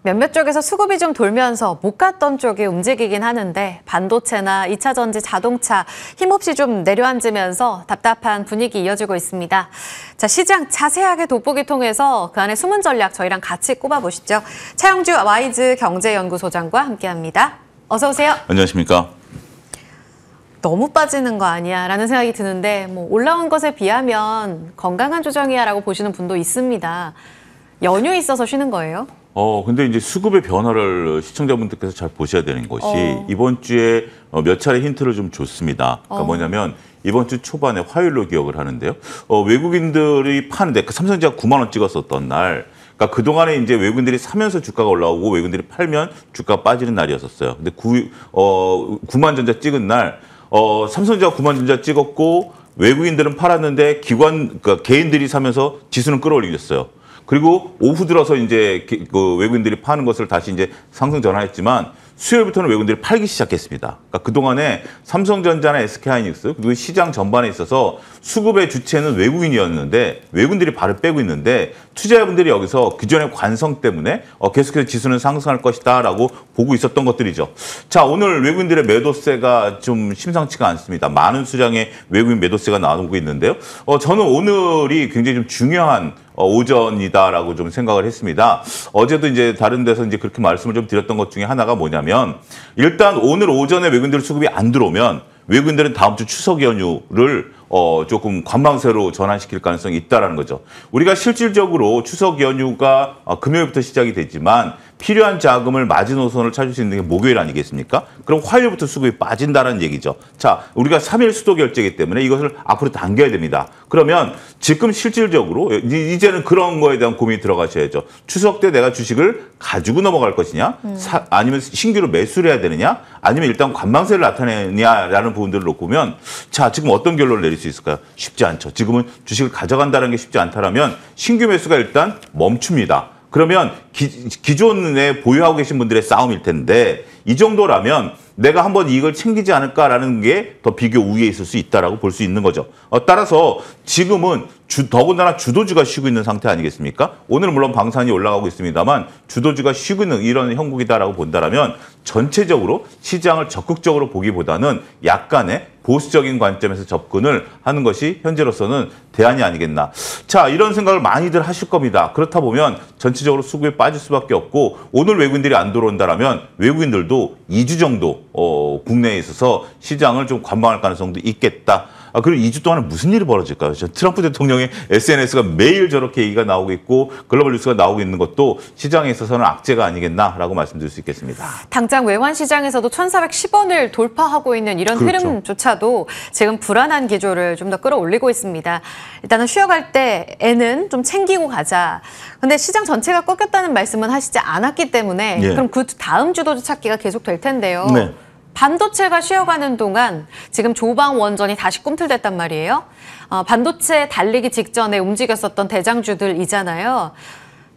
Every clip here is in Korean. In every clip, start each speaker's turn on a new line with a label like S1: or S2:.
S1: 몇몇 쪽에서 수급이 좀 돌면서 못 갔던 쪽이 움직이긴 하는데 반도체나 2차 전지, 자동차 힘없이 좀 내려앉으면서 답답한 분위기 이어지고 있습니다. 자, 시장 자세하게 돋보기 통해서 그 안에 숨은 전략 저희랑 같이 꼽아보시죠. 차영주 와이즈 경제연구소장과 함께합니다. 어서 오세요.
S2: 안녕하십니까.
S1: 너무 빠지는 거 아니야 라는 생각이 드는데 올라온 것에 비하면 건강한 조정이야 라고 보시는 분도 있습니다. 연휴 있어서 쉬는 거예요?
S2: 근데 이제 수급의 변화를 시청자분들께서 잘 보셔야 되는 것이 이번 주에 몇 차례 힌트를 좀 줬습니다. 그러니까 뭐냐면 이번 주 초반에 화요일로 기억을 하는데요. 외국인들이 파는데 그 삼성전자가 9만 원 찍었었던 날, 그러니까 그동안에 이제 외국인들이 사면서 주가가 올라오고 외국인들이 팔면 주가가 빠지는 날이었었어요. 근데 9만 전자 찍은 날, 삼성전자가 9만 전자 찍었고 외국인들은 팔았는데 그러니까 개인들이 사면서 지수는 끌어올리겠어요. 그리고 오후 들어서 이제 그 외국인들이 파는 것을 다시 이제 상승 전환했지만 수요일부터는 외국인들이 팔기 시작했습니다. 그러니까 그동안에 삼성전자나 SK하이닉스 그리고 시장 전반에 있어서 수급의 주체는 외국인이었는데 외국인들이 발을 빼고 있는데 투자자분들이 여기서 기존의 관성 때문에 계속해서 지수는 상승할 것이다라고 보고 있었던 것들이죠. 자, 오늘 외국인들의 매도세가 좀 심상치가 않습니다. 많은 수량의 외국인 매도세가 나오고 있는데요. 저는 오늘이 굉장히 좀 중요한 오전이다라고 좀 생각을 했습니다. 어제도 이제 다른 데서 이제 그렇게 말씀을 좀 드렸던 것 중에 하나가 뭐냐면 일단 오늘 오전에 외국인들 수급이 안 들어오면 외국인들은 다음 주 추석 연휴를 조금 관망세로 전환시킬 가능성이 있다라는 거죠. 우리가 실질적으로 추석 연휴가 금요일부터 시작이 되지만 필요한 자금을 마지노선을 찾을 수 있는 게 목요일 아니겠습니까? 그럼 화요일부터 수급이 빠진다는 얘기죠. 자, 우리가 3일 수도 결제이기 때문에 이것을 앞으로 당겨야 됩니다. 그러면 지금 실질적으로 이제는 그런 거에 대한 고민이 들어가셔야죠. 추석 때 내가 주식을 가지고 넘어갈 것이냐, 아니면 신규로 매수를 해야 되느냐, 아니면 일단 관망세를 나타내느냐라는 부분들을 놓고 보면 자, 지금 어떤 결론을 내릴 수 있을까요? 쉽지 않죠. 지금은 주식을 가져간다는 게 쉽지 않다면 신규 매수가 일단 멈춥니다. 그러면 기존에 보유하고 계신 분들의 싸움일 텐데 이 정도라면 내가 한번 이익을 챙기지 않을까라는 게 더 비교 우위에 있을 수 있다라고 볼 수 있는 거죠. 따라서 지금은 더군다나 주도주가 쉬고 있는 상태 아니겠습니까? 오늘은 물론 방산이 올라가고 있습니다만 주도주가 쉬고 있는 이런 형국이다라고 본다라면 전체적으로 시장을 적극적으로 보기보다는 약간의 보수적인 관점에서 접근을 하는 것이 현재로서는 대안이 아니겠나. 자, 이런 생각을 많이들 하실 겁니다. 그렇다 보면 전체적으로 수급에 빠질 수밖에 없고 오늘 외국인들이 안 들어온다라면 외국인들도 2주 정도 국내에 있어서 시장을 좀 관망할 가능성도 있겠다. 그리고 2주 동안은 무슨 일이 벌어질까요? 트럼프 대통령의 SNS가 매일 저렇게 얘기가 나오고 있고 글로벌 뉴스가 나오고 있는 것도 시장에 있어서는 악재가 아니겠나라고 말씀드릴 수 있겠습니다. 당장
S1: 외환 시장에서도 1,410원을 돌파하고 있는 이런
S2: 그렇죠.
S1: 흐름조차도 지금 불안한 기조를 좀 더 끌어올리고 있습니다. 일단은 쉬어갈 때에는 좀 챙기고 가자. 근데 시장 전체가 꺾였다는 말씀은 하시지 않았기 때문에 그럼 그 다음 주도주 찾기가 계속 될 텐데요.
S2: 네.
S1: 반도체가 쉬어가는 동안 지금 조방 원전이 다시 꿈틀댔단 말이에요. 반도체 달리기 직전에 움직였었던 대장주들이잖아요.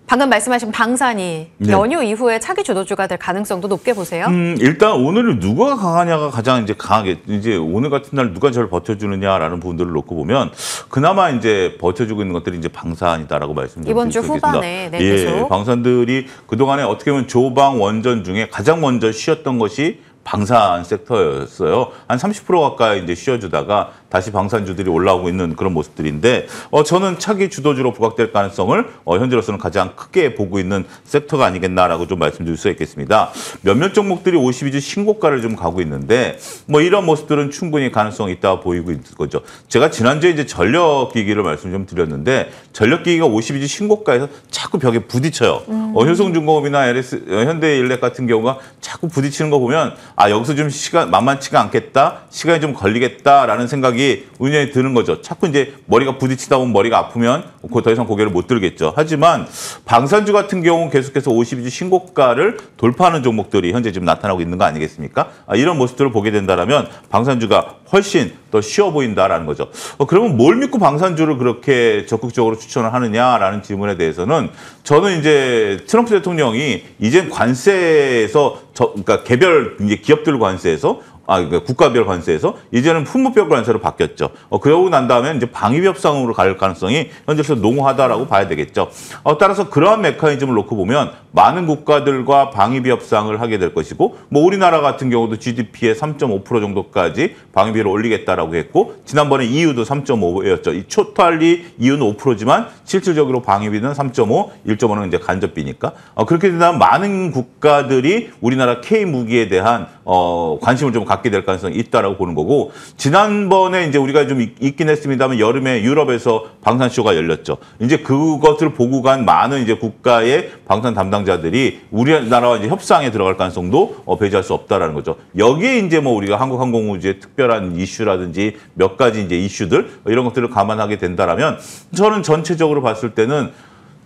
S1: 방금 말씀하신 방산이 연휴 이후에 차기 주도주가 될 가능성도 높게 보세요?
S2: 일단 오늘은 누가 강하냐가 가장 이제 강하게 이제 오늘 같은 날 누가 저를 버텨주느냐라는 부분들을 놓고 보면 그나마 이제 버텨주고 있는 것들이 이제 방산이다라고 말씀드리겠습니다.
S1: 이번 주 후반에 계속.
S2: 방산들이 그동안에 어떻게 보면 조방 원전 중에 가장 먼저 쉬었던 것이 방산 섹터였어요. 한 30% 가까이 이제 쉬어주다가 다시 방산주들이 올라오고 있는 그런 모습들인데 저는 차기 주도주로 부각될 가능성을 현재로서는 가장 크게 보고 있는 섹터가 아니겠나라고 좀 말씀드릴 수 있겠습니다. 몇몇 종목들이 52주 신고가를 좀 가고 있는데 이런 모습들은 충분히 가능성이 있다 보이고 있는 거죠. 제가 지난주에 이제 전력기기를 말씀 좀 드렸는데 전력기기가 52주 신고가에서 자꾸 벽에 부딪혀요. 효성중공업이나 현대일렉 같은 경우가 자꾸 부딪히는 거 보면 여기서 좀 시간 만만치가 않겠다, 시간이 좀 걸리겠다라는 생각이 운연히 드는 거죠. 자꾸 이제 머리가 부딪히다 보면 머리가 아프면 더 이상 고개를 못 들겠죠. 하지만 방산주 같은 경우는 계속해서 52주 신고가를 돌파하는 종목들이 현재 지금 나타나고 있는 거 아니겠습니까? 이런 모습들을 보게 된다면 방산주가 훨씬 더 쉬워 보인다라는 거죠. 그러면 뭘 믿고 방산주를 그렇게 적극적으로 추천을 하느냐라는 질문에 대해서는 저는 이제 트럼프 대통령이 이젠 관세에서 그러니까 개별 이제 기업들 관세에서 그러니까 국가별 관세에서 이제는 품목별 관세로 바뀌었죠. 그러고 난 다음에 이제 방위비 협상으로 갈 가능성이 현재로서 농후하다라고 봐야 되겠죠. 따라서 그러한 메커니즘을 놓고 보면 많은 국가들과 방위비 협상을 하게 될 것이고, 뭐 우리나라 같은 경우도 GDP의 3.5% 정도까지 방위비를 올리겠다라고 했고, 지난번에 EU도 3.5였죠. 이 초탈리 EU는 5%지만 실질적으로 방위비는 3.5, 1.5는 이제 간접비니까. 그렇게 된다면 많은 국가들이 우리나라 K 무기에 대한 관심을 좀 갖게 될 가능성이 있다라고 보는 거고, 지난번에 이제 우리가 좀 있긴 했습니다만 여름에 유럽에서 방산쇼가 열렸죠. 이제 그것을 보고 간 많은 이제 국가의 방산 담당자들이 우리나라와 이제 협상에 들어갈 가능성도 배제할 수 없다라는 거죠. 여기에 이제 뭐 우리가 한국항공우주의 특별한 이슈라든지 몇 가지 이제 이슈들 이런 것들을 감안하게 된다라면, 저는 전체적으로 봤을 때는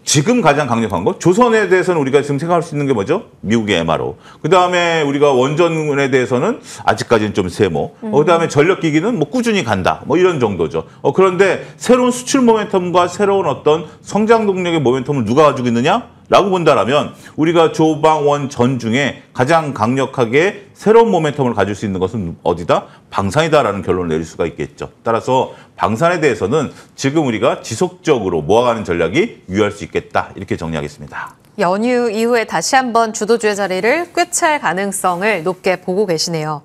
S2: 지금 가장 강력한 거, 조선에 대해서는 우리가 지금 생각할 수 있는 게 뭐죠? 미국의 MRO. 그다음에 우리가 원전에 대해서는 아직까지는 좀 세모. 그다음에 전력기기는 뭐 꾸준히 간다. 뭐 이런 정도죠. 그런데 새로운 수출 모멘텀과 새로운 어떤 성장 동력의 모멘텀을 누가 가지고 있느냐? 라고 본다라면 우리가 조방원 전 중에 가장 강력하게 새로운 모멘텀을 가질 수 있는 것은 어디다? 방산이다라는 결론을 내릴 수가 있겠죠. 따라서 방산에 대해서는 지금 우리가 지속적으로 모아가는 전략이 유효할 수 있겠다. 이렇게 정리하겠습니다.
S1: 연휴 이후에 다시 한번 주도주의 자리를 꿰찰 가능성을 높게 보고 계시네요.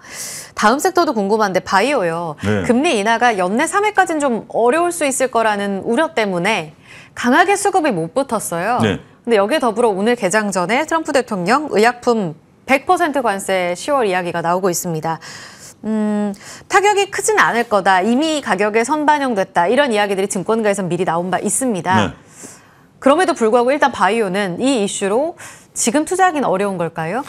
S1: 다음 섹터도 궁금한데 바이오요.
S2: 네.
S1: 금리 인하가 연내 3회까지는 좀 어려울 수 있을 거라는 우려 때문에 강하게 수급이 못 붙었어요.
S2: 네.
S1: 근데 여기에 더불어 오늘 개장 전에 트럼프 대통령 의약품 100% 관세 10월 이야기가 나오고 있습니다. 타격이 크진 않을 거다. 이미 가격에 선반영됐다. 이런 이야기들이 증권가에서 미리 나온 바 있습니다. 네. 그럼에도 불구하고 일단 바이오는 이 이슈로 지금 투자하기는 어려운 걸까요?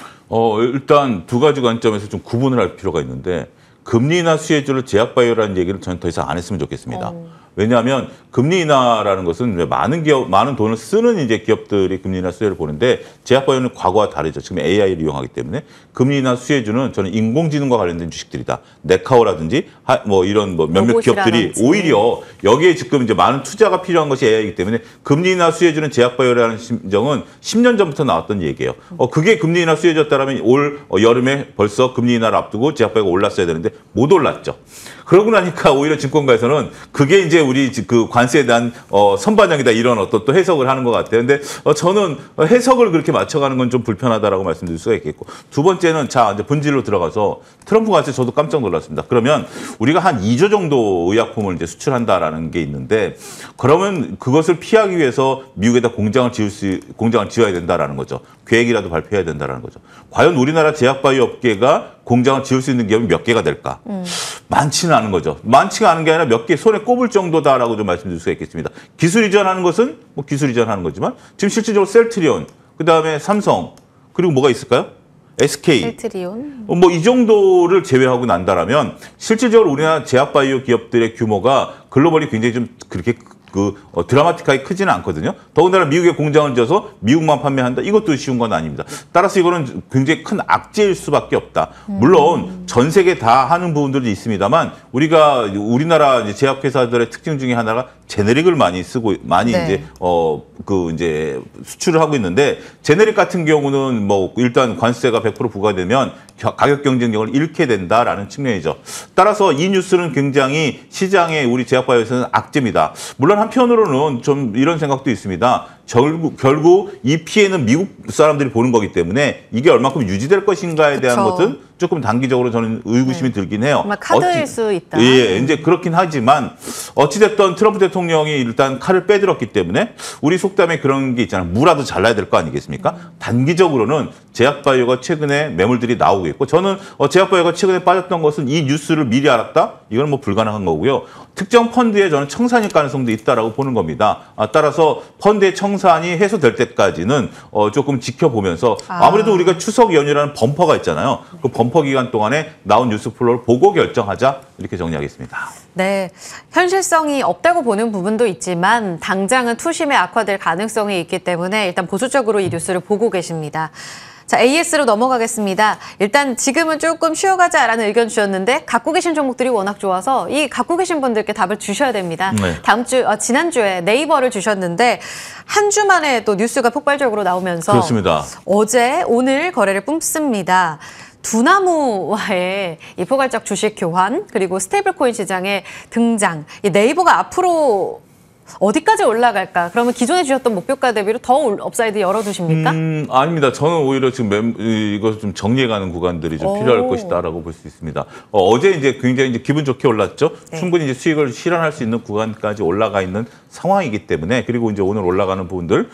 S2: 일단 두 가지 관점에서 좀 구분을 할 필요가 있는데, 금리 인하 수혜주를 제약바이오라는 얘기를 저는 더 이상 안 했으면 좋겠습니다. 왜냐하면 금리 인하라는 것은 많은 돈을 쓰는 이제 기업들이 금리 인하 수혜를 보는데, 제약바이오는 과거와 다르죠. 지금 AI를 이용하기 때문에 금리 인하 수혜주는 저는 인공지능과 관련된 주식들이다. 네카오라든지 뭐 이런 뭐 몇몇 기업들이 오히려 여기에 지금 이제 많은 투자가 필요한 것이 AI이기 때문에 금리 인하 수혜주는 제약바이오라는 심정은 10년 전부터 나왔던 얘기예요. 그게 금리 인하 수혜주였다라면 올 여름에 벌써 금리 인하를 앞두고 제약바이오가 올랐어야 되는데 못 올랐죠. 그러고 나니까 오히려 증권가에서는 그게 이제 우리 그 관세에 대한 선반영이다, 이런 어떤 또 해석을 하는 것 같아요. 근데 저는 해석을 그렇게 맞춰가는 건 좀 불편하다라고 말씀드릴 수가 있겠고, 두 번째는 자 이제 본질로 들어가서 트럼프 관세 저도 깜짝 놀랐습니다. 그러면 우리가 한 2조 정도 의약품을 이제 수출한다라는 게 있는데, 그러면 그것을 피하기 위해서 미국에다 공장을 지어야 된다라는 거죠. 계획이라도 발표해야 된다라는 거죠. 과연 우리나라 제약바이오 업계가 공장을 지을 수 있는 기업이 몇 개가 될까? 많지는 않은 거죠. 많지가 않은 게 아니라 몇 개 손에 꼽을 정도다라고 좀 말씀드릴 수가 있겠습니다. 기술 이전하는 것은 뭐 기술 이전하는 거지만 지금 실질적으로 셀트리온, 그다음에 삼성, 그리고 뭐가 있을까요? SK.
S1: 셀트리온.
S2: 뭐 이 정도를 제외하고 난다라면 실질적으로 우리나라 제약바이오 기업들의 규모가 글로벌이 굉장히 좀 그렇게 드라마틱하게 크지는 않거든요. 더군다나 미국에 공장을 지어서 미국만 판매한다? 이것도 쉬운 건 아닙니다. 따라서 이거는 굉장히 큰 악재일 수밖에 없다. 물론 전 세계 다 하는 부분들이 있습니다만, 우리나라 제약회사들의 특징 중에 하나가 제네릭을 많이 쓰고 네. 이제 수출을 하고 있는데, 제네릭 같은 경우는 뭐 일단 관세가 100% 부과되면 가격 경쟁력을 잃게 된다라는 측면이죠. 따라서 이 뉴스는 굉장히 시장에 우리 제약바이오에서는 악재입니다. 물론 한편으로는 좀 이런 생각도 있습니다. 결국 이 피해는 미국 사람들이 보는 거기 때문에 이게 얼마큼 유지될 것인가에 대한 것은 조금 단기적으로 저는 의구심이 들긴 해요.
S1: 정말 카드일 수 있다.
S2: 예, 이제 그렇긴 하지만 어찌됐든 트럼프 대통령이 일단 칼을 빼들었기 때문에 우리 속담에 그런 게 있잖아요. 무라도 잘라야 될 거 아니겠습니까? 단기적으로는 제약바이오가 최근에 매물들이 나오고 있고, 저는 제약바이오가 최근에 빠졌던 것은 이 뉴스를 미리 알았다? 이건 뭐 불가능한 거고요. 특정 펀드에 저는 청산일 가능성도 있다라고 보는 겁니다. 따라서 펀드의 청산이 해소될 때까지는 조금 지켜보면서, 아무래도 우리가 추석 연휴라는 범퍼가 있잖아요. 그 범퍼 기간 동안에 나온 뉴스 플로우를 보고 결정하자, 이렇게 정리하겠습니다.
S1: 네, 현실성이 없다고 보는 부분도 있지만 당장은 투심에 악화될 가능성이 있기 때문에 일단 보수적으로 이 뉴스를 보고 계십니다. 자, AS로 넘어가겠습니다. 일단 지금은 조금 쉬어가자라는 의견 주셨는데, 갖고 계신 종목들이 워낙 좋아서 이 갖고 계신 분들께 답을 주셔야 됩니다. 네. 지난주에 네이버를 주셨는데 한 주 만에 또 뉴스가 폭발적으로 나오면서
S2: 그렇습니다.
S1: 어제 오늘 거래를 뿜습니다. 두나무와의 이 포괄적 주식 교환 그리고 스테이블코인 시장의 등장. 이 네이버가 앞으로 어디까지 올라갈까? 그러면 기존에 주셨던 목표가 대비로 더 업사이드 열어두십니까?
S2: 아닙니다. 저는 오히려 지금 이거 좀 정리해가는 구간들이 좀 필요할 것이다라고 볼 수 있습니다. 어제 이제 굉장히 이제 기분 좋게 올랐죠.
S1: 네.
S2: 충분히 이제 수익을 실현할 수 있는 구간까지 올라가 있는 상황이기 때문에 그리고 이제 오늘 올라가는 부분들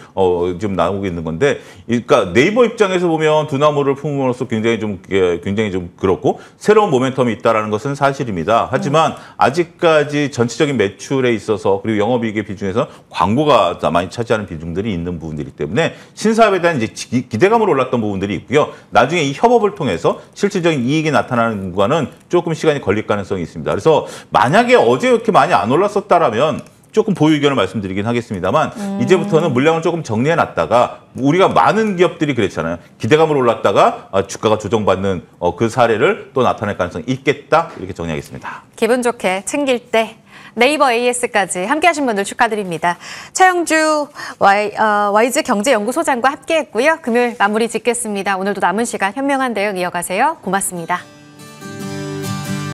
S2: 좀 나오고 있는 건데, 그러니까 네이버 입장에서 보면 두나무를 품음으로써 굉장히 좀 그렇고 새로운 모멘텀이 있다라는 것은 사실입니다. 하지만 아직까지 전체적인 매출에 있어서 그리고 영업이익의 비중에서 광고가 많이 차지하는 비중들이 있는 부분들이기 때문에 신사업에 대한 이제 기대감으로 올랐던 부분들이 있고요. 나중에 이 협업을 통해서 실질적인 이익이 나타나는 구간은 조금 시간이 걸릴 가능성이 있습니다. 그래서 만약에 어제 이렇게 많이 안 올랐었다라면 조금 보유 의견을 말씀드리긴 하겠습니다만 이제부터는 물량을 조금 정리해놨다가 우리가 많은 기업들이 그랬잖아요. 기대감으로 올랐다가 주가가 조정받는 그 사례를 또 나타낼 가능성이 있겠다, 이렇게 정리하겠습니다.
S1: 기분 좋게 챙길 때 네이버 AS까지 함께하신 분들 축하드립니다. 최영주 와이즈 경제연구소장과 함께했고요. 금요일 마무리 짓겠습니다. 오늘도 남은 시간 현명한 대응 이어가세요. 고맙습니다.